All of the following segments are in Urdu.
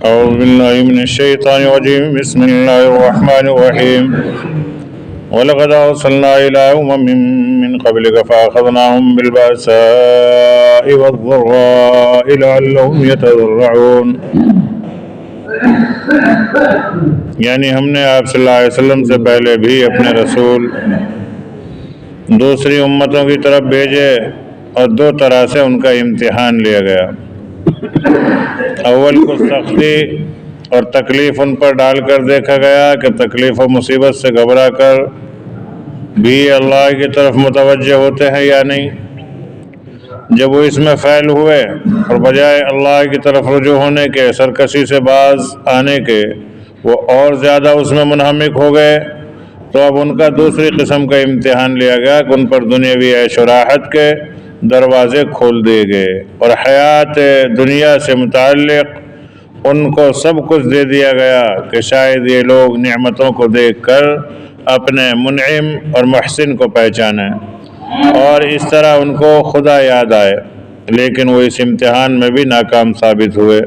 أعوذ بالله من الشيطان الرجيم. بسم الله الرحمن الرحيم. ولقد أرسلنا إلى أمم من قبلك فأخذناهم بالبأساء والضراء لعلهم يتضرعون. یعنی ہم نے آپ صلی اللہ علیہ وسلم سے پہلے بھی اپنے رسول دوسری امتوں کی طرف بھیجے اور دو طرح سے ان کا امتحان لیا گیا. اول کو سختی اور تکلیف ان پر ڈال کر دیکھا گیا کہ تکلیف و مصیبت سے گھبرا کر بھی اللہ کی طرف متوجہ ہوتے ہیں یا نہیں. جب وہ اس میں فیل ہوئے اور بجائے اللہ کی طرف رجوع ہونے کے سرکشی سے باز آنے کے وہ اور زیادہ اس میں منہمک ہو گئے تو اب ان کا دوسری قسم کا امتحان لیا گیا کہ ان پر دنیاوی عیش و راحت کے دروازے کھول دیے گئے اور حیات دنیا سے متعلق ان کو سب کچھ دے دیا گیا کہ شاید یہ لوگ نعمتوں کو دیکھ کر اپنے منعم اور محسن کو پہچانیں اور اس طرح ان کو خدا یاد آئے. لیکن وہ اس امتحان میں بھی ناکام ثابت ہوئے.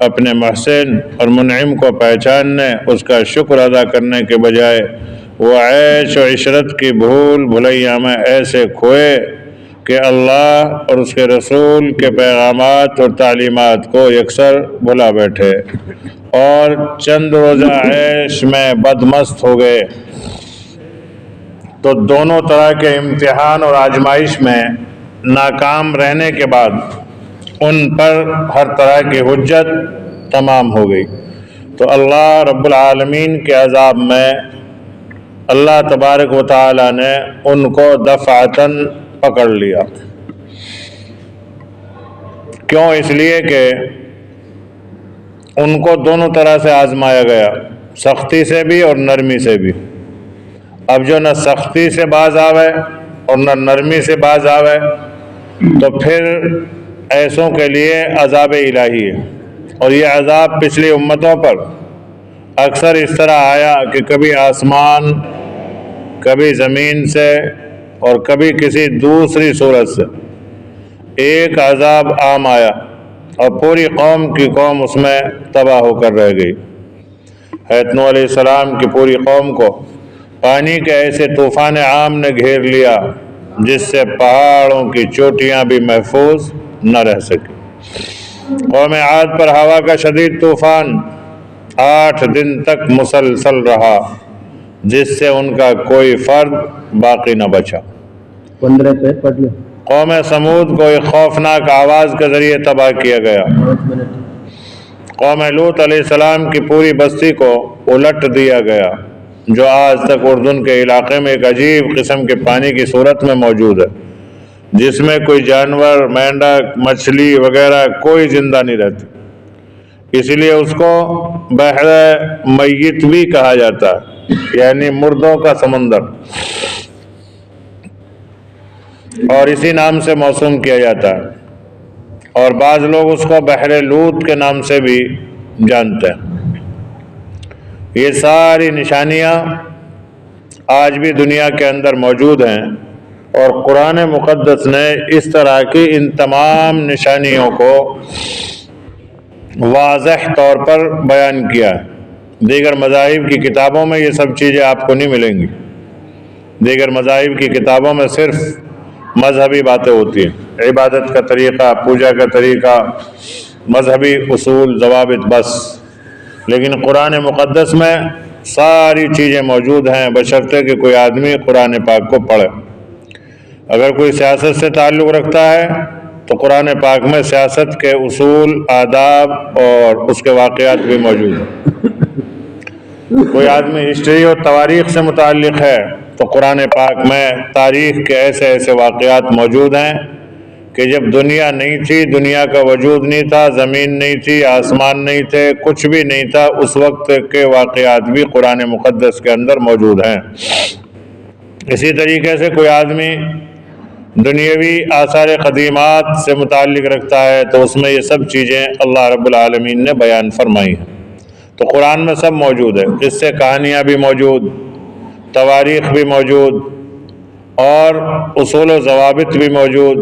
اپنے محسن اور منعم کو پہچاننے اس کا شکر ادا کرنے کے بجائے وہ عیش و عشرت کی بھول بھلیاں میں ایسے کھوئے کہ اللہ اور اس کے رسول کے پیغامات اور تعلیمات کو یکسر بھلا بیٹھے اور چند روزہ عیش میں بدمست ہو گئے. تو دونوں طرح کے امتحان اور آزمائش میں ناکام رہنے کے بعد ان پر ہر طرح کی حجت تمام ہو گئی. تو اللہ رب العالمین کے عذاب میں اللہ تبارک و تعالی نے ان کو دفعتاً پکڑ لیا. کیوں؟ اس لیے کہ ان کو دونوں طرح سے آزمایا گیا، سختی سے بھی اور نرمی سے بھی. اب جو نہ سختی سے باز آوے اور نہ نرمی سے باز آوے تو پھر ایسوں کے لیے عذاب الہی ہے. اور یہ عذاب پچھلی امتوں پر اکثر اس طرح آیا کہ کبھی آسمان، کبھی زمین سے اور کبھی کسی دوسری صورت سے ایک عذاب عام آیا اور پوری قوم کی قوم اس میں تباہ ہو کر رہ گئی. حضرت نوح علیہ السلام کی پوری قوم کو پانی کے ایسے طوفان عام نے گھیر لیا جس سے پہاڑوں کی چوٹیاں بھی محفوظ نہ رہ سکی. قوم عاد پر ہوا کا شدید طوفان 8 دن تک مسلسل رہا جس سے ان کا کوئی فرد باقی نہ بچا. 15 پہ پڑھ لیں. قوم سمود کو ایک خوفناک آواز کے ذریعے تباہ کیا گیا. قوم لوط علیہ السلام کی پوری بستی کو الٹ دیا گیا جو آج تک اردن کے علاقے میں ایک عجیب قسم کے پانی کی صورت میں موجود ہے جس میں کوئی جانور، مینڈک، مچھلی وغیرہ کوئی زندہ نہیں رہتی. اسی لیے اس کو بحر میت بھی کہا جاتا ہے، یعنی مردوں کا سمندر، اور اسی نام سے موسوم کیا جاتا ہے. اور بعض لوگ اس کو بحر لوط کے نام سے بھی جانتے ہیں. یہ ساری نشانیاں آج بھی دنیا کے اندر موجود ہیں اور قرآن مقدس نے اس طرح کی ان تمام نشانیوں کو واضح طور پر بیان کیا ہے. دیگر مذاہب کی کتابوں میں یہ سب چیزیں آپ کو نہیں ملیں گی. دیگر مذاہب کی کتابوں میں صرف مذہبی باتیں ہوتی ہیں، عبادت کا طریقہ، پوجا کا طریقہ، مذہبی اصول، ضوابط، بس. لیکن قرآن مقدس میں ساری چیزیں موجود ہیں بشرطے کہ کوئی آدمی قرآن پاک کو پڑھے. اگر کوئی سیاست سے تعلق رکھتا ہے تو قرآن پاک میں سیاست کے اصول، آداب اور اس کے واقعات بھی موجود ہیں. کوئی آدمی ہسٹری اور تواریخ سے متعلق ہے تو قرآن پاک میں تاریخ کے ایسے ایسے واقعات موجود ہیں کہ جب دنیا نہیں تھی، دنیا کا وجود نہیں تھا، زمین نہیں تھی، آسمان نہیں تھے، کچھ بھی نہیں تھا، اس وقت کے واقعات بھی قرآن مقدس کے اندر موجود ہیں. اسی طریقے سے کوئی آدمی دنیاوی آثار قدیمات سے متعلق رکھتا ہے تو اس میں یہ سب چیزیں اللہ رب العالمین نے بیان فرمائی ہیں. تو قرآن میں سب موجود ہے. اس سے کہانیاں بھی موجود، تواریخ بھی موجود اور اصول و ضوابط بھی موجود.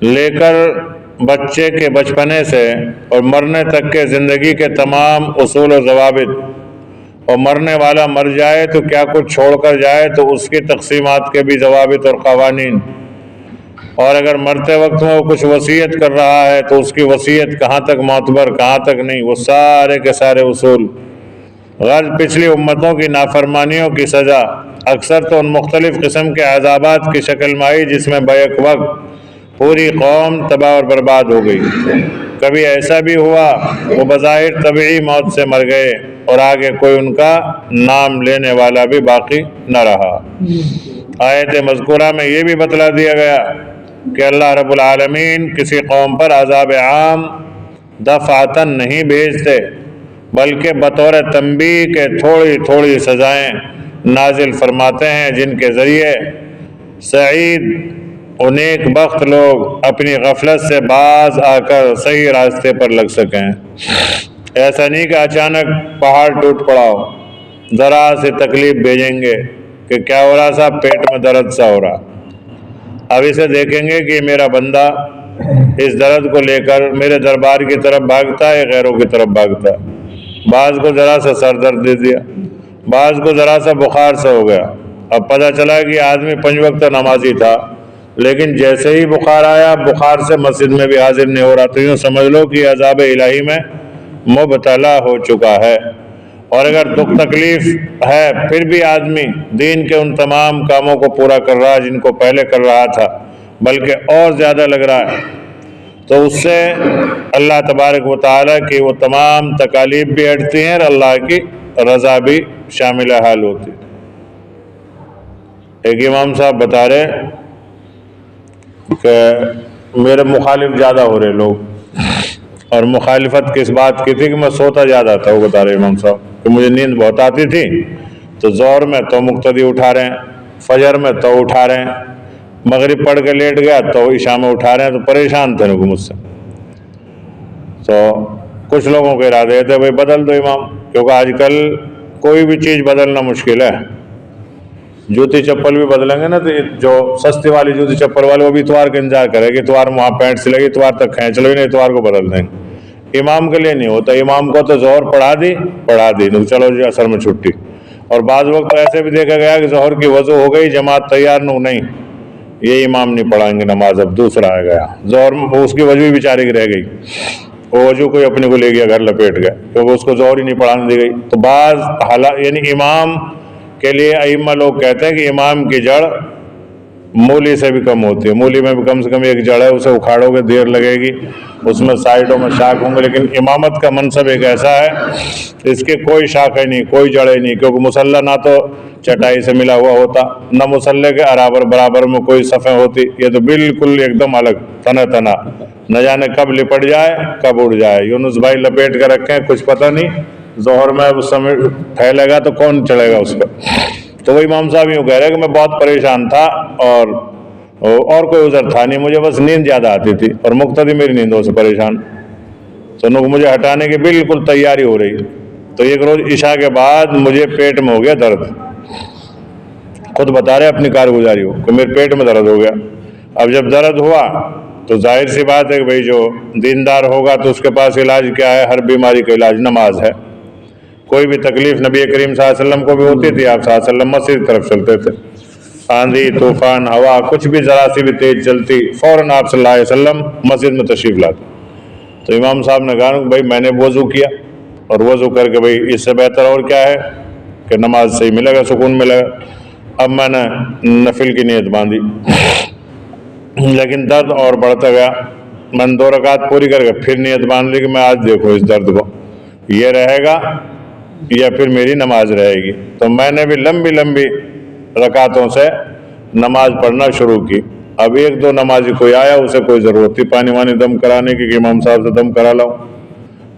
لے کر بچے کے بچپنے سے اور مرنے تک کے زندگی کے تمام اصول و ضوابط، اور مرنے والا مر جائے تو کیا کچھ چھوڑ کر جائے تو اس کی تقسیمات کے بھی ضوابط اور قوانین، اور اگر مرتے وقت میں وہ کچھ وصیت کر رہا ہے تو اس کی وصیت کہاں تک معتبر کہاں تک نہیں، وہ سارے کے سارے اصول۔ غرض پچھلی امتوں کی نافرمانیوں کی سزا اکثر تو ان مختلف قسم کے عذابات کی شکل میں آئی جس میں بیک وقت پوری قوم تباہ اور برباد ہو گئی۔ کبھی ایسا بھی ہوا وہ بظاہر طبعی موت سے مر گئے اور آگے کوئی ان کا نام لینے والا بھی باقی نہ رہا۔ آیت مذکورہ میں یہ بھی بتلا دیا گیا کہ اللہ رب العالمین کسی قوم پر عذاب عام دفعتاً نہیں بھیجتے، بلکہ بطور تنبیہ کے تھوڑی تھوڑی سزائیں نازل فرماتے ہیں جن کے ذریعے سعید و نیک بخت لوگ اپنی غفلت سے باز آ کر صحیح راستے پر لگ سکیں۔ ایسا نہیں کہ اچانک پہاڑ ٹوٹ پڑا ہو، ذرا سے تکلیف بھیجیں گے کہ کیا ہو رہا صاحب، پیٹ میں درد سا ہو رہا، اب اسے دیکھیں گے کہ میرا بندہ اس درد کو لے کر میرے دربار کی طرف بھاگتا ہے یا غیروں کی طرف بھاگتا ہے۔ بعض کو ذرا سا سر درد دے دیا، بعض کو ذرا سا بخار سا ہو گیا، اب پتہ چلا کہ آدمی 5 وقت نمازی تھا، لیکن جیسے ہی بخار آیا بخار سے مسجد میں بھی حاضر نہیں ہو رہا، تو یوں سمجھ لو کہ عذاب الہی میں مبتلا ہو چکا ہے۔ اور اگر دکھ تکلیف ہے پھر بھی آدمی دین کے ان تمام کاموں کو پورا کر رہا ہے جن کو پہلے کر رہا تھا، بلکہ اور زیادہ لگ رہا ہے، تو اس سے اللہ تبارک و تعالیٰ کی وہ تمام تکالیف بھی ہٹتی ہیں اور اللہ کی رضا بھی شامل حال ہوتی۔ ایک امام صاحب بتا رہے کہ میرے مخالف زیادہ ہو رہے لوگ، اور مخالفت کس بات کی تھی کہ میں سوتا زیادہ تھا۔ وہ بتا رہے امام صاحب کہ مجھے نیند بہت آتی تھی، تو ظہر میں تو مقتدی اٹھا رہے ہیں، فجر میں تو اٹھا رہے ہیں، مغرب پڑھ کے لیٹ گیا تو عشاء میں اٹھا رہے ہیں، تو پریشان تھے لوگ مجھ سے۔ تو کچھ لوگوں کے ارادے تھے بھائی بدل دو امام، کیونکہ آج کل کوئی بھی چیز بدلنا مشکل ہے۔ جوتی چپل بھی بدلیں گے نا تو جو سستی والی جوتی چپل والے وہ بھی اتوار کا انتظار کرے گی، اتوار میں وہاں پینٹ سلے گی، اتوار تک کھینچ لو، نہیں اتوار کو بدل دیں گے۔ امام کے لیے نہیں ہوتا، امام کو تو ظہر پڑھا دی تو چلو جی عصر میں چھٹی۔ اور بعض وقت ایسے بھی دیکھا گیا کہ ظہر کی وضو ہو گئی، جماعت تیار نہیں، یہ امام نہیں پڑھائیں گے نماز، اب دوسرا آ گیا ظہر میں، اس کی وضو بھی بیچارے کی رہ گئی، وہ وضو کوئی اپنے کو لے گیا گھر لپیٹ گیا کیونکہ اس کو ظہر ہی نہیں پڑھانے دی گئی۔ تو بعض حالات یعنی امام کے لیے ائمہ لوگ کہتے ہیں کہ امام کی جڑ مولی سے بھی کم ہوتی ہے، مولی میں بھی کم سے کم ایک جڑ ہے، اسے اکھاڑو گے دیر لگے گی، اس میں سائڈوں میں شاخ ہوں گے، لیکن امامت کا منصب ایک ایسا ہے اس کے کوئی شاخیں نہیں، کوئی جڑیں نہیں، کیونکہ مصلی نہ تو چٹائی سے ملا ہوا ہوتا، نہ مصلی کے برابر میں کوئی صفیں ہوتی، یہ تو بالکل ایک دم الگ تنا، نہ جانے کب لپٹ جائے کب اڑ جائے۔ یونس بھائی لپیٹ کر رکھیں، کچھ پتہ نہیں ظہر میں اس سمے پھیلے گا تو کون چڑھے گا اس پر۔ تو وہ امام صاحب یوں کہہ رہے کہ میں بہت پریشان تھا اور کوئی عذر تھا نہیں، مجھے بس نیند زیادہ آتی تھی اور مقتدی میری نیندوں سے پریشان، تو مجھے ہٹانے کی بالکل تیاری ہو رہی۔ تو ایک روز عشاء کے بعد مجھے پیٹ میں ہو گیا درد، خود بتا رہے اپنی کارگزاری ہو کہ میرے پیٹ میں درد ہو گیا۔ اب جب درد ہوا تو ظاہر سی بات ہے کہ بھائی جو دیندار ہوگا تو اس کے پاس علاج کیا ہے؟ ہر بیماری کا علاج نماز ہے۔ کوئی بھی تکلیف نبی کریم صلی اللہ علیہ وسلم کو بھی ہوتی تھی، آپ صلی اللہ علیہ وسلم مسجد کی طرف چلتے تھے، آندھی طوفان ہوا کچھ بھی ذرا سی بھی تیز چلتی فوراً آپ صلی اللہ علیہ وسلم مسجد میں تشریف لاتے۔ تو امام صاحب نے کہا کہ بھائی میں نے وضو کیا اور وضو کر کے بھائی اس سے بہتر اور کیا ہے کہ نماز صحیح ملے گا، سکون ملے گا۔ اب میں نے نفل کی نیت باندھی، لیکن درد اور بڑھتا گیا، میں نے 2 رکعت پوری کر کے پھر نیت باندھ لی کہ میں آج دیکھو اس درد کو یہ رہے گا یا پھر میری نماز رہے گی۔ تو میں نے بھی لمبی رکعتوں سے نماز پڑھنا شروع کی۔ اب 1-2 نمازی کوئی آیا، اسے کوئی ضرورت تھی پانی وانی دم کرانے کی کہ امام صاحب سے دم کرا لاؤں،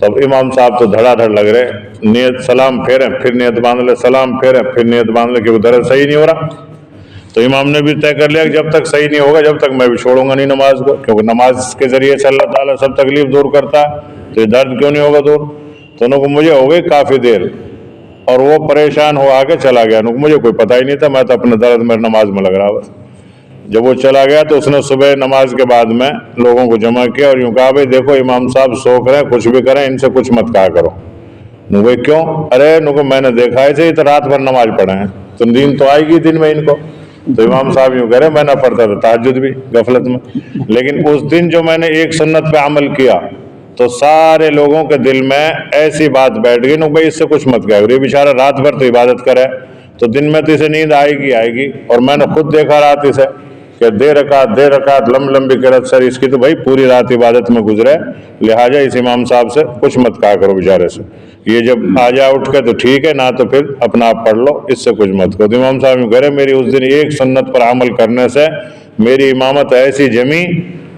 تو امام صاحب تو دھڑا دھڑ لگ رہے، نیت سلام پھیریں پھر نیت باندھ لے، سلام پھیریں پھر نیت باندھ لے، کہ درد صحیح نہیں ہو رہا۔ تو امام نے بھی طے کر لیا کہ جب تک صحیح نہیں ہوگا جب تک میں بھی چھوڑوں گا نہیں نماز کو، کیونکہ نماز کے ذریعے سے اللہ تعالیٰ سب تکلیف دور کرتا ہے، تو یہ درد کیوں نہیں ہوگا دور؟ تو انہوں کو مجھے ہو گئی کافی دیر، اور وہ پریشان ہو آگے چلا گیا، مجھے کوئی پتہ ہی نہیں تھا، میں تو اپنے درد میں نماز میں لگ رہا بس۔ جب وہ چلا گیا تو اس نے صبح نماز کے بعد میں لوگوں کو جمع کیا اور یوں کہا بھائی دیکھو امام صاحب سوکھ رہے ہیں، کچھ بھی کریں ان سے کچھ مت کہا کرو۔ بھائی کیوں؟ ارے میں نے دیکھا ہے یہ تو رات بھر نماز پڑھے ہیں، تو دین تو آئے گی دن میں ان کو۔ تو امام صاحب یوں کہہ رہے میں نہ پڑھتا تھا تہجد بھی غفلت میں، لیکن اس دن جو میں نے ایک سنت پہ عمل کیا تو سارے لوگوں کے دل میں ایسی بات بیٹھ گئی بھائی اس سے کچھ مت کہا، یہ بیچارہ رات بھر تو عبادت کرے تو دن میں تو اسے نیند آئے گی۔ اور میں نے خود دیکھا رات اسے کہ دیر رکعت لمبی قرات سر اس کی تو بھائی پوری رات عبادت میں گزرے، لہٰذا اس امام صاحب سے کچھ مت کہا کرو بیچارے سے، یہ جب آ جا اٹھ کے تو ٹھیک ہے، نہ تو پھر اپنا آپ پڑھ لو، اس سے کچھ مت کرو۔ تو امام صاحب نے کہہ رہے میری اس دن ایک سنت پر عمل کرنے سے میری امامت ایسی جمی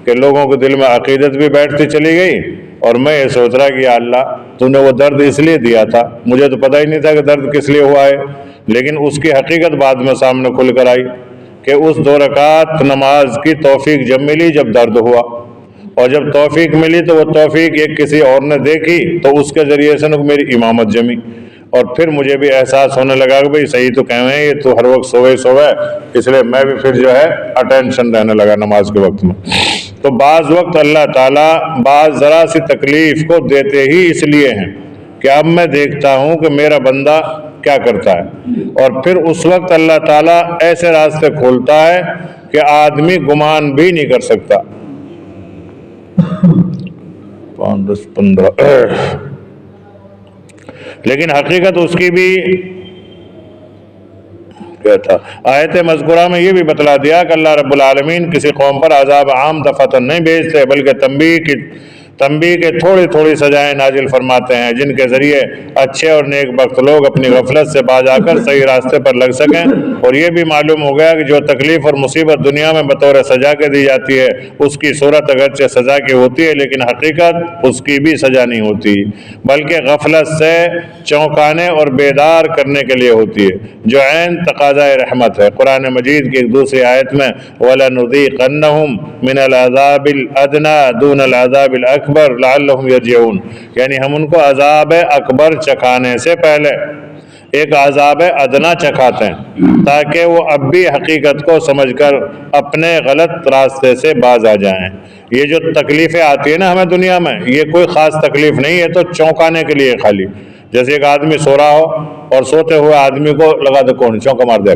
کہ لوگوں کے دل میں عقیدت بھی بیٹھتی چلی گئی، اور میں یہ سوچ رہا کہ یا اللہ تو نے وہ درد اس لیے دیا تھا، مجھے تو پتہ ہی نہیں تھا کہ درد کس لیے ہوا ہے، لیکن اس کی حقیقت بعد میں سامنے کھل کر آئی کہ اس 2 رکعت نماز کی توفیق جب ملی جب درد ہوا، اور جب توفیق ملی تو وہ توفیق ایک کسی اور نے دیکھی تو اس کے ذریعے سے میری امامت جمی، اور پھر مجھے بھی احساس ہونے لگا کہ بھئی صحیح تو کہہ رہے ہیں یہ تو ہر وقت سوئے، اس لیے میں بھی پھر جو ہے اٹینشن رہنے لگا نماز کے وقت میں۔ تو بعض وقت اللہ تعالیٰ بعض ذرا سی تکلیف کو دیتے ہی اس لیے ہیں کہ اب میں دیکھتا ہوں کہ میرا بندہ کیا کرتا ہے، اور پھر اس وقت اللہ تعالیٰ ایسے راستے کھولتا ہے کہ آدمی گمان بھی نہیں کر سکتا۔ 5 10 15 لیکن حقیقت اس کی بھی کیا تھا؟ آیت مذکورہ میں یہ بھی بتلا دیا کہ اللہ رب العالمین کسی قوم پر عذاب عام دفعتاً نہیں بھیجتے، بلکہ تنبیہ کے تھوڑی سزائیں نازل فرماتے ہیں جن کے ذریعے اچھے اور نیک بخت لوگ اپنی غفلت سے باز آ کر صحیح راستے پر لگ سکیں۔ اور یہ بھی معلوم ہو گیا کہ جو تکلیف اور مصیبت دنیا میں بطور سزا کے دی جاتی ہے اس کی صورت اگرچہ سزا کی ہوتی ہے لیکن حقیقت اس کی بھی سزا نہیں ہوتی، بلکہ غفلت سے چونکانے اور بیدار کرنے کے لیے ہوتی ہے جو عین تقاضۂ رحمت ہے۔ قرآن مجید کی ایک دوسری آیت میں وَلَنُذِيقَنَّهُم مِّنَ الْعَذَابِ الْأَدْنَىٰ دُونَ الْعَذَابِ الْأَكْبَرِ لَعَلَّهُمْ يَرْجِعُونَ، یعنی ہم ان کو عذاب اکبر چکھانے سے پہلے ایک عذاب ادنا چکھاتے ہیں تاکہ وہ اب بھی حقیقت کو سمجھ کر اپنے غلط راستے سے باز آ جائیں۔ یہ جو تکلیفیں آتی ہیں نا ہمیں دنیا میں، یہ کوئی خاص تکلیف نہیں ہے، تو چونکانے کے لیے خالی، جیسے ایک آدمی سو رہا ہو اور سوتے ہوئے آدمی کو لگا دے کون چونکا مار دے،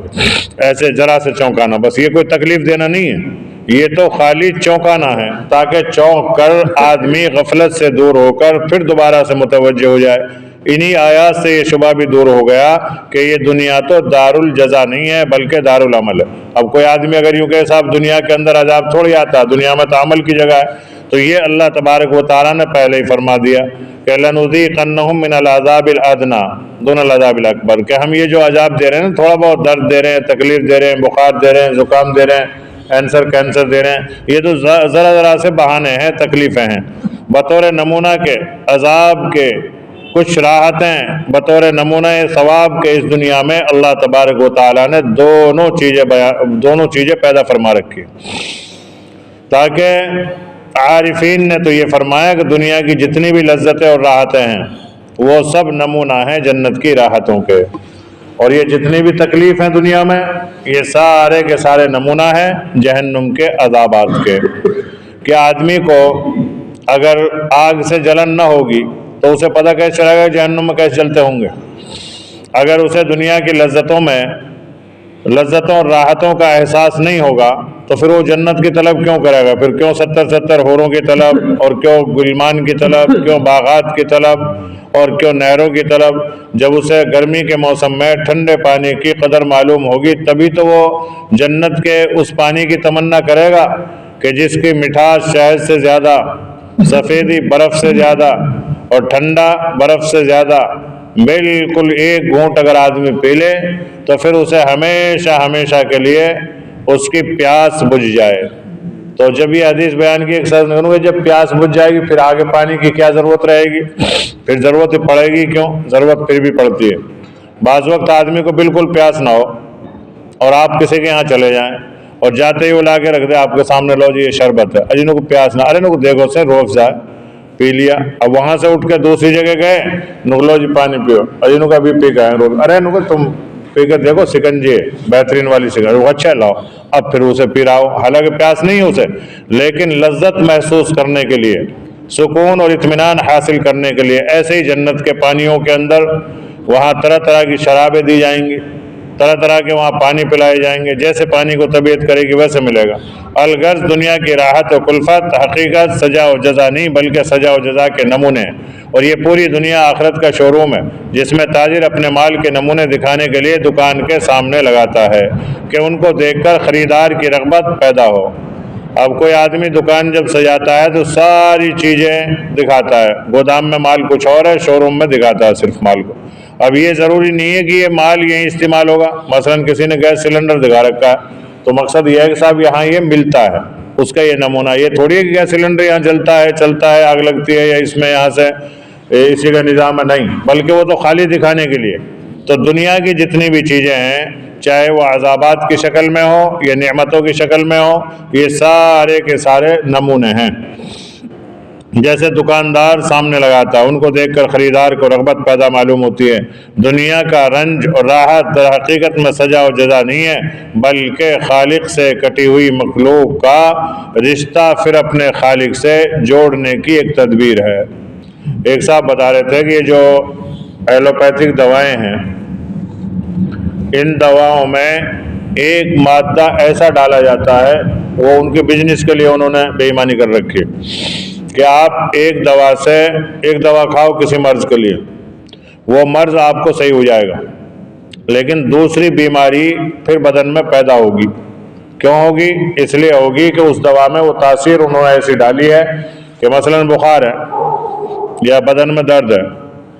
ایسے ذرا سے چونکانا، بس یہ کوئی تکلیف دینا نہیں ہے، یہ تو خالی چونکانا ہے تاکہ چونک کر آدمی غفلت سے دور ہو کر پھر دوبارہ سے متوجہ ہو جائے۔ انہی آیات سے یہ شبہ بھی دور ہو گیا کہ یہ دنیا تو دار الجزا نہیں ہے بلکہ دار العمل ہے۔ اب کوئی آدمی اگر یوں کہ صاحب دنیا کے اندر عذاب تھوڑی آتا، دنیا میں تو عمل کی جگہ ہے، تو یہ اللہ تبارک و تعالیٰ نے پہلے ہی فرما دیا کہ لَنُذِيقَنَّهُم مِّنَ الْعَذَابِ الْأَدْنَىٰ دُونَ الْعَذَابِ الْأَكْبَرِ، کہ ہم یہ جو عذاب دے رہے ہیں تھوڑا بہت درد دے رہے ہیں، تکلیف دے رہے ہیں، بخار دے رہے ہیں، زکام دے رہے ہیں، کینسر دے رہے ہیں، یہ تو ذرا سے بہانے ہیں، تکلیفیں ہیں۔ بطور نمونہ کے عذاب کے کچھ راحتیں، بطور نمونہ ثواب کے اس دنیا میں اللہ تبارک و تعالیٰ نے دونوں چیزیں پیدا فرما رکھی، تاکہ عارفین نے تو یہ فرمایا کہ دنیا کی جتنی بھی لذتیں اور راحتیں ہیں وہ سب نمونہ ہیں جنت کی راحتوں کے، اور یہ جتنی بھی تکلیف ہیں دنیا میں یہ سارے کے سارے نمونہ ہیں جہنم کے عذابات کے۔ کہ آدمی کو اگر آگ سے جلن نہ ہوگی تو اسے پتہ کیسے چلے گا جہنم میں کیسے جلتے ہوں گے؟ اگر اسے دنیا کی لذتوں اور راحتوں کا احساس نہیں ہوگا تو پھر وہ جنت کی طلب کیوں کرے گا؟ پھر کیوں 70 حوروں کی طلب، اور کیوں گلمان کی طلب، کیوں باغات کی طلب، اور کیوں نہروں کی طلب؟ جب اسے گرمی کے موسم میں ٹھنڈے پانی کی قدر معلوم ہوگی تبھی تو وہ جنت کے اس پانی کی تمنا کرے گا کہ جس کی مٹھاس شہد سے زیادہ، سفیدی برف سے زیادہ اور ٹھنڈا برف سے زیادہ، بالکل ایک گھونٹ اگر آدمی پی لے تو پھر اسے ہمیشہ کے لیے اس کی پیاس بجھ جائے۔ تو جب یہ حدیث بیان کی جب پیاس بجھ جائے گی پھر آگے پانی کی کیا ضرورت رہے گی؟ پھر ضرورت پڑے گی کیوں؟ ضرورت پھر بھی پڑتی ہے۔ بعض وقت آدمی کو بالکل پیاس نہ ہو اور آپ کسی کے یہاں چلے جائیں اور جاتے ہی وہ لا کے رکھ دے آپ کے سامنے، لو جی یہ شربت ہے، اجنوں کو پیاس نہ، ارے کو دیکھو سے روح افزا پی لیا، اب وہاں سے اٹھ کے دوسری جگہ گئے، لو جی پانی پیو، اجنوں کا بھی پی گئے، ارے تم پی کے دیکھو سکنجی ہے بہترین والی سکنجی، وہ اچھا لاؤ، اب پھر اسے پی رہا ہو، حالانکہ پیاس نہیں ہے اسے، لیکن لذت محسوس کرنے کے لیے، سکون اور اطمینان حاصل کرنے کے لیے۔ ایسے ہی جنت کے پانیوں کے اندر وہاں طرح طرح کی شرابیں دی جائیں گی، طرح طرح کے وہاں پانی پلائے جائیں گے، جیسے پانی کو طبیعت کرے گی ویسے ملے گا۔ الغرض دنیا کی راحت و کلفت حقیقت سزا و جزا نہیں بلکہ سزا و جزا کے نمونے ہیں، اور یہ پوری دنیا آخرت کا شو روم ہے جس میں تاجر اپنے مال کے نمونے دکھانے کے لیے دکان کے سامنے لگاتا ہے کہ ان کو دیکھ کر خریدار کی رغبت پیدا ہو۔ اب کوئی آدمی دکان جب سجاتا ہے تو ساری چیزیں دکھاتا ہے، گودام میں مال کچھ اور ہے، شو روم میں دکھاتا ہے صرف مال کو۔ اب یہ ضروری نہیں ہے کہ یہ مال یہیں استعمال ہوگا، مثلا کسی نے گیس سلنڈر دکھا رکھا ہے تو مقصد یہ ہے کہ صاحب یہاں یہ ملتا ہے، اس کا یہ نمونہ، یہ تھوڑی ہے کہ گیس سلنڈر یہاں جلتا ہے چلتا ہے آگ لگتی ہے یا اس میں یہاں سے اسی کا نظام ہے، نہیں، بلکہ وہ تو خالی دکھانے کے لیے۔ تو دنیا کی جتنی بھی چیزیں ہیں، چاہے وہ عذابات کی شکل میں ہو یا نعمتوں کی شکل میں ہو، یہ سارے کے سارے نمونے ہیں۔ جیسے دکاندار سامنے لگاتا ہے، ان کو دیکھ کر خریدار کو رغبت پیدا معلوم ہوتی ہے۔ دنیا کا رنج اور راحت در حقیقت میں سزا و جزا نہیں ہے بلکہ خالق سے کٹی ہوئی مخلوق کا رشتہ پھر اپنے خالق سے جوڑنے کی ایک تدبیر ہے۔ ایک صاحب بتا رہے تھے کہ یہ جو ایلوپیتھک دوائیں ہیں، ان دواؤں میں ایک مادہ ایسا ڈالا جاتا ہے، وہ ان کے بزنس کے لیے انہوں نے بے ایمانی کر رکھی ہے کہ آپ ایک دوا کھاؤ کسی مرض کے لیے، وہ مرض آپ کو صحیح ہو جائے گا، لیکن دوسری بیماری پھر بدن میں پیدا ہوگی۔ کیوں ہوگی؟ اس لیے ہوگی کہ اس دوا میں وہ تاثیر انہوں نے ایسی ڈالی ہے کہ مثلا بخار ہے یا بدن میں درد ہے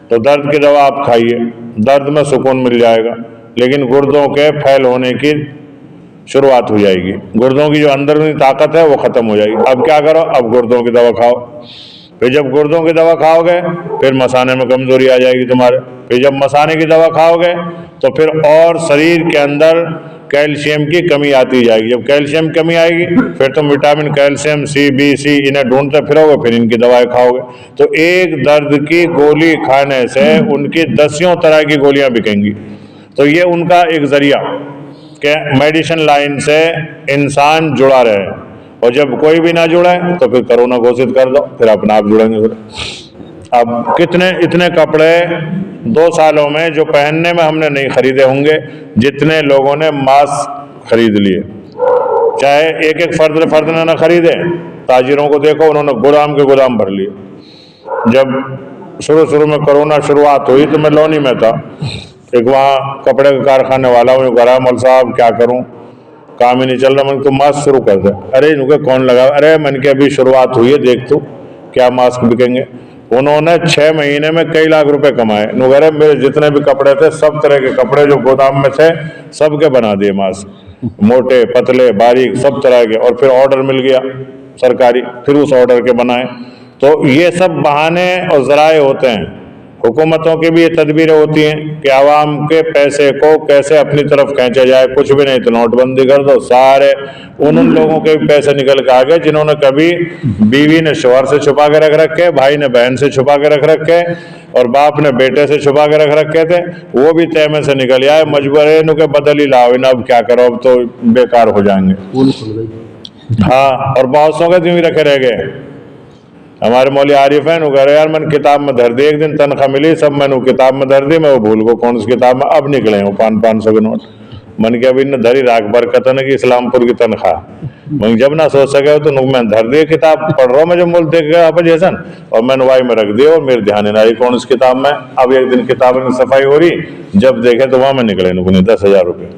تو درد کی دوا آپ کھائیے، درد میں سکون مل جائے گا، لیکن گردوں کے پھیل ہونے کی شروعات ہو جائے گی، گردوں کی جو اندرونی طاقت ہے وہ ختم ہو جائے گی۔ اب کیا کرو؟ اب گردوں کی دوا کھاؤ، پھر جب گردوں کی دوا کھاؤ گے پھر مثانے میں کمزوری آ جائے گی تمہارے، پھر جب مثانے کی دوا کھاؤ گے تو پھر اور شریر کے اندر کیلشیم کی کمی آتی جائے گی، جب کیلشیم کمی آئے گی پھر تم vitamin calcium C B C انہیں ڈھونڈتے پھرو گے، پھر ان کی دوائیں کھاؤ گے، تو ایک درد کی گولی کھانے سے ان کی 10 طرح کی گولیاں بکیں گی۔ تو یہ ان کا ایک ذریعہ کہ میڈیسن لائن سے انسان جڑا رہے، اور جب کوئی بھی نہ جڑے تو پھر کرونا گھوشت کر دو، پھر اپنا آپ جڑیں گے۔ اب اتنے کپڑے 2 سالوں میں جو پہننے میں ہم نے نہیں خریدے ہوں گے جتنے لوگوں نے ماسک خرید لیے، چاہے ایک فرد نے نہ خریدے، تاجروں کو دیکھو انہوں نے گودام کے گودام بھر لیے۔ جب شروع میں کرونا شروعات ہوئی تو میں لونی میں تھا، ایک وہاں کپڑے کے کارخانے والا ہوں، کہا مول صاحب کیا کروں، کام ہی نہیں چل رہا، میں نے تو ماسک شروع کر دے۔ ارے ان کے کون لگا؟ ارے میں نے کہ ابھی شروعات ہوئی ہے، دیکھ تو کیا ماسک بکیں گے۔ انہوں نے 6 مہینے میں کئی لاکھ روپے کمائے۔ نوغیرہ میرے جتنے بھی کپڑے تھے سب طرح کے کپڑے جو گودام میں تھے سب کے بنا دیے ماسک، موٹے پتلے باریک سب طرح کے، اور پھر آرڈر مل گیا سرکاری، پھر اس آرڈر کے بنائے۔ تو یہ سب بہانے اور ذرائع ہوتے ہیں۔ حکومتوں کی بھی یہ تدبیریں ہوتی ہیں کہ عوام کے پیسے کو کیسے اپنی طرف کھینچا جائے، کچھ بھی نہیں تو نوٹ بندی کر دو، سارے ان لوگوں کے بھی پیسے نکل کے آگے جنہوں نے کبھی بیوی نے شوہر سے چھپا کے رکھ رکھے، بھائی نے بہن سے چھپا کے رکھ رکھے، اور باپ نے بیٹے سے چھپا کے رکھ رکھے تھے، وہ بھی تیمے سے نکل آئے، مجبور ہے انہوں کے بدل ہی لاؤ، اب کیا کرو، اب تو بیکار ہو جائیں گے۔ ہاں، اور بہت سو کے بھی رکھے رہ گئے۔ ہمارے مولی عارف ہیں، وہ کہہ رہے یار میں نے کتاب میں دھر دی، ایک دن تنخواہ ملی سب میں نے کتاب میں دھر دی، میں وہ بھول کو کون سی کتاب میں اب نکلے ہوں 500 کے نوٹ، من کے ابھی نے دھری راک برکت ہے کہ اسلام پور کی تنخواہ، میں جب نہ سوچ سکے تو میں دھر دی کتاب پڑھ رہا ہوں، میں جب مول دیکھ گیا آپ جیسن، اور میں نوائی میں رکھ دیا اور میرے دھیان نہ آئی کون سی کتاب میں۔ اب ایک دن کتاب میں صفائی ہو رہی، جب دیکھے تو وہاں میں نکلے 10,000 روپے۔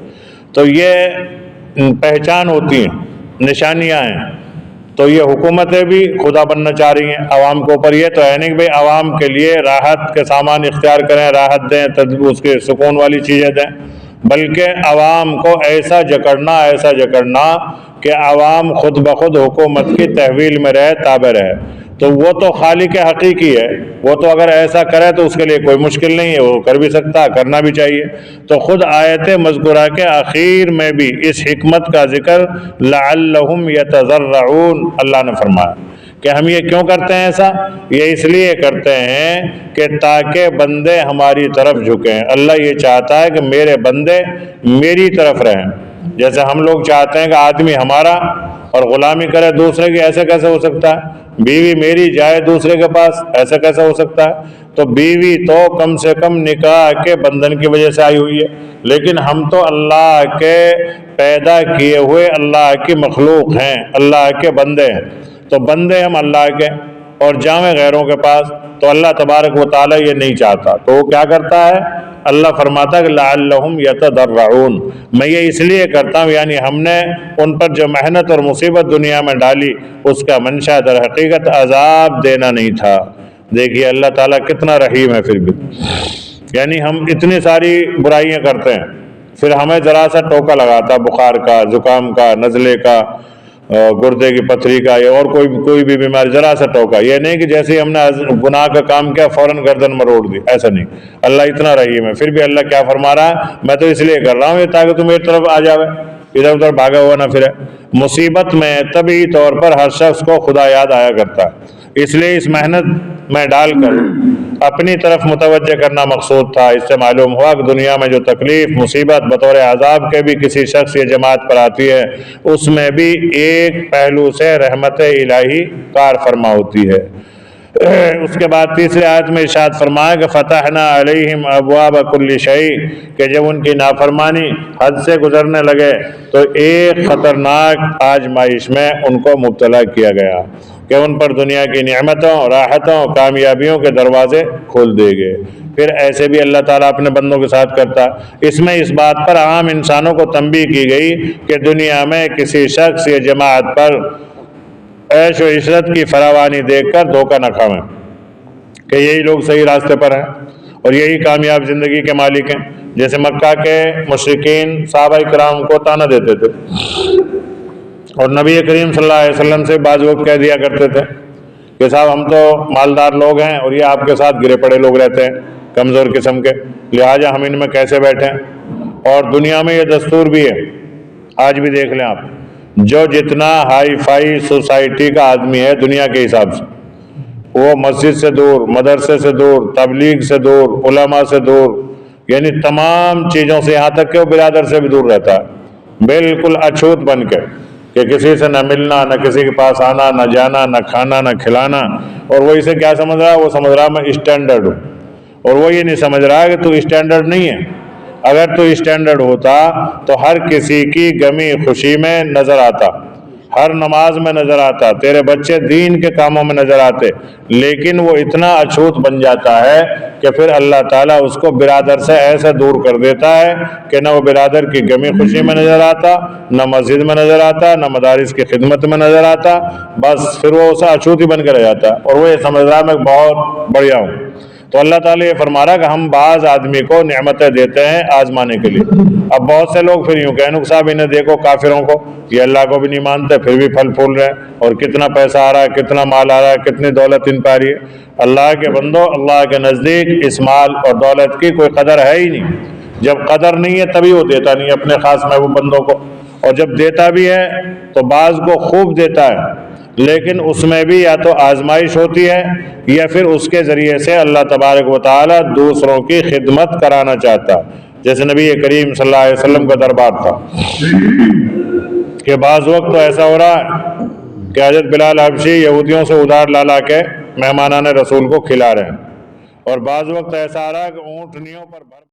تو یہ پہچان ہوتی ہیں، نشانیاں ہیں۔ تو یہ حکومتیں بھی خدا بننا چاہ رہی ہیں عوام کے اوپر، یہ تو ہے نہیں کہ بھئی عوام کے لیے راحت کے سامان اختیار کریں، راحت دیں، اس کے سکون والی چیزیں دیں، بلکہ عوام کو ایسا جکڑنا کہ عوام خود بخود حکومت کی تحویل میں رہے، تابع رہے۔ تو وہ تو خالق حقیقی ہے، وہ تو اگر ایسا کرے تو اس کے لیے کوئی مشکل نہیں ہے، وہ کر بھی سکتا، کرنا بھی چاہیے۔ تو خود آیت مذکورہ کے آخر میں بھی اس حکمت کا ذکر لعلہم یتضرعون اللہ نے فرمایا کہ ہم یہ کیوں کرتے ہیں ایسا؟ یہ اس لیے کرتے ہیں کہ تاکہ بندے ہماری طرف جھکیں۔ اللہ یہ چاہتا ہے کہ میرے بندے میری طرف رہیں۔ جیسے ہم لوگ چاہتے ہیں کہ آدمی ہمارا اور غلامی کرے دوسرے کی، ایسے کیسے ہو سکتا ہے؟ بیوی میری جائے دوسرے کے پاس، ایسا کیسے ہو سکتا ہے؟ تو بیوی تو کم سے کم نکاح کے بندھن کی وجہ سے آئی ہوئی ہے، لیکن ہم تو اللہ کے پیدا کیے ہوئے اللہ کی مخلوق ہیں، اللہ کے بندے ہیں۔ تو بندے ہم اللہ کے اور جاویں غیروں کے پاس، تو اللہ تبارک و تعالیٰ یہ نہیں چاہتا۔ تو وہ کیا کرتا ہے؟ اللہ فرماتا ہے کہ لعلہم یتضرعون، میں یہ اس لیے کرتا ہوں، یعنی ہم نے ان پر جو محنت اور مصیبت دنیا میں ڈالی اس کا منشا در حقیقت عذاب دینا نہیں تھا۔ دیکھیے اللہ تعالیٰ کتنا رحیم ہے۔ پھر بھی یعنی ہم اتنی ساری برائیاں کرتے ہیں، پھر ہمیں ذرا سا ٹوکا لگاتا، بخار کا، زکام کا، نزلے کا، گردے کی پتھری کا، یا اور کوئی بھی بیماری، ذرا سا ٹوکا، یہ نہیں کہ جیسے ہم نے گناہ کا کام کیا فوراً گردن مروڑ دی، ایسا نہیں۔ اللہ اتنا رحیم ہے۔ پھر بھی اللہ کیا فرما رہا ہے؟ میں تو اس لیے کر رہا ہوں یہ تاکہ تم میری طرف آ جاوے، ادھر ادھر بھاگا ہوا نہ پھرے۔ مصیبت میں طبعی طور پر ہر شخص کو خدا یاد آیا کرتا ہے، اس لیے اس محنت میں ڈال کر اپنی طرف متوجہ کرنا مقصود تھا۔ اس سے معلوم ہوا کہ دنیا میں جو تکلیف مصیبت بطور عذاب کے بھی کسی شخص یا جماعت پر آتی ہے، اس میں بھی ایک پہلو سے رحمت الہی کار فرما ہوتی ہے۔ اس کے بعد تیسری آیت میں ارشاد فرمایا کہ فتحنا علیہم ابواب کل شیء، کہ جب ان کی نافرمانی حد سے گزرنے لگے تو ایک خطرناک آزمائش میں ان کو مبتلا کیا گیا کہ ان پر دنیا کی نعمتوں، راحتوں، کامیابیوں کے دروازے کھول دے گئے۔ پھر ایسے بھی اللہ تعالیٰ اپنے بندوں کے ساتھ کرتا۔ اس میں اس بات پر عام انسانوں کو تنبیہ کی گئی کہ دنیا میں کسی شخص یا جماعت پر عیش و عشرت کی فراوانی دیکھ کر دھوکہ نہ کھاویں کہ یہی لوگ صحیح راستے پر ہیں اور یہی کامیاب زندگی کے مالک ہیں۔ جیسے مکہ کے مشرکین صحابہ کرام کو تانا دیتے تھے اور نبی کریم صلی اللہ علیہ وسلم سے بعض وقت کہہ دیا کرتے تھے کہ صاحب ہم تو مالدار لوگ ہیں اور یہ آپ کے ساتھ گرے پڑے لوگ رہتے ہیں، کمزور قسم کے، لہٰذا ہم ان میں کیسے بیٹھیں۔ اور دنیا میں یہ دستور بھی ہے، آج بھی دیکھ لیں آپ، جو جتنا ہائی فائی سوسائٹی کا آدمی ہے دنیا کے حساب سے، وہ مسجد سے دور، مدرسے سے دور، تبلیغ سے دور، علماء سے دور، یعنی تمام چیزوں سے، یہاں تک کہ وہ برادر سے بھی دور رہتا ہے، بالکل اچھوت بن کے، کہ کسی سے نہ ملنا، نہ کسی کے پاس آنا، نہ جانا، نہ کھانا، نہ کھلانا۔ اور وہ اسے کیا سمجھ رہا ہے؟ وہ سمجھ رہا ہے میں اسٹینڈرڈ ہوں، اور وہ یہ نہیں سمجھ رہا ہے کہ تو اسٹینڈرڈ نہیں ہے۔ اگر تو اسٹینڈرڈ ہوتا تو ہر کسی کی غمی خوشی میں نظر آتا، ہر نماز میں نظر آتا، تیرے بچے دین کے کاموں میں نظر آتے، لیکن وہ اتنا اچھوت بن جاتا ہے کہ پھر اللہ تعالیٰ اس کو برادر سے ایسے دور کر دیتا ہے کہ نہ وہ برادر کی غمی خوشی میں نظر آتا، نہ مسجد میں نظر آتا، نہ مدارس کی خدمت میں نظر آتا، بس پھر وہ اسے اچھوت ہی بن کے رہ جاتا ہے اور وہ یہ سمجھ رہا ہے میں بہت بڑھیا ہوں۔ تو اللہ تعالیٰ یہ فرما رہا ہے کہ ہم بعض آدمی کو نعمتیں دیتے ہیں آزمانے کے لیے۔ اب بہت سے لوگ پھر یوں کہیں صاحب انہیں دیکھو کافروں کو، یہ اللہ کو بھی نہیں مانتے پھر بھی پھل پھول رہے ہیں، اور کتنا پیسہ آ رہا ہے، کتنا مال آ رہا ہے، کتنی دولت ان پہ آ رہی ہے۔ اللہ کے بندو، اللہ کے نزدیک اس مال اور دولت کی کوئی قدر ہے ہی نہیں۔ جب قدر نہیں ہے تبھی وہ دیتا نہیں اپنے خاص محبوب بندوں کو، اور جب دیتا بھی ہے تو بعض کو خوب دیتا ہے، لیکن اس میں بھی یا تو آزمائش ہوتی ہے یا پھر اس کے ذریعے سے اللہ تبارک و تعالیٰ دوسروں کی خدمت کرانا چاہتا ہے۔ جیسے نبی کریم صلی اللہ علیہ وسلم کا دربار تھا کہ بعض وقت تو ایسا ہو رہا ہے کہ حضرت بلال حبشی یہودیوں سے ادھار لا کے مہمانان رسول کو کھلا رہے ہیں، اور بعض وقت ایسا آ رہا ہے کہ اونٹنیوں پر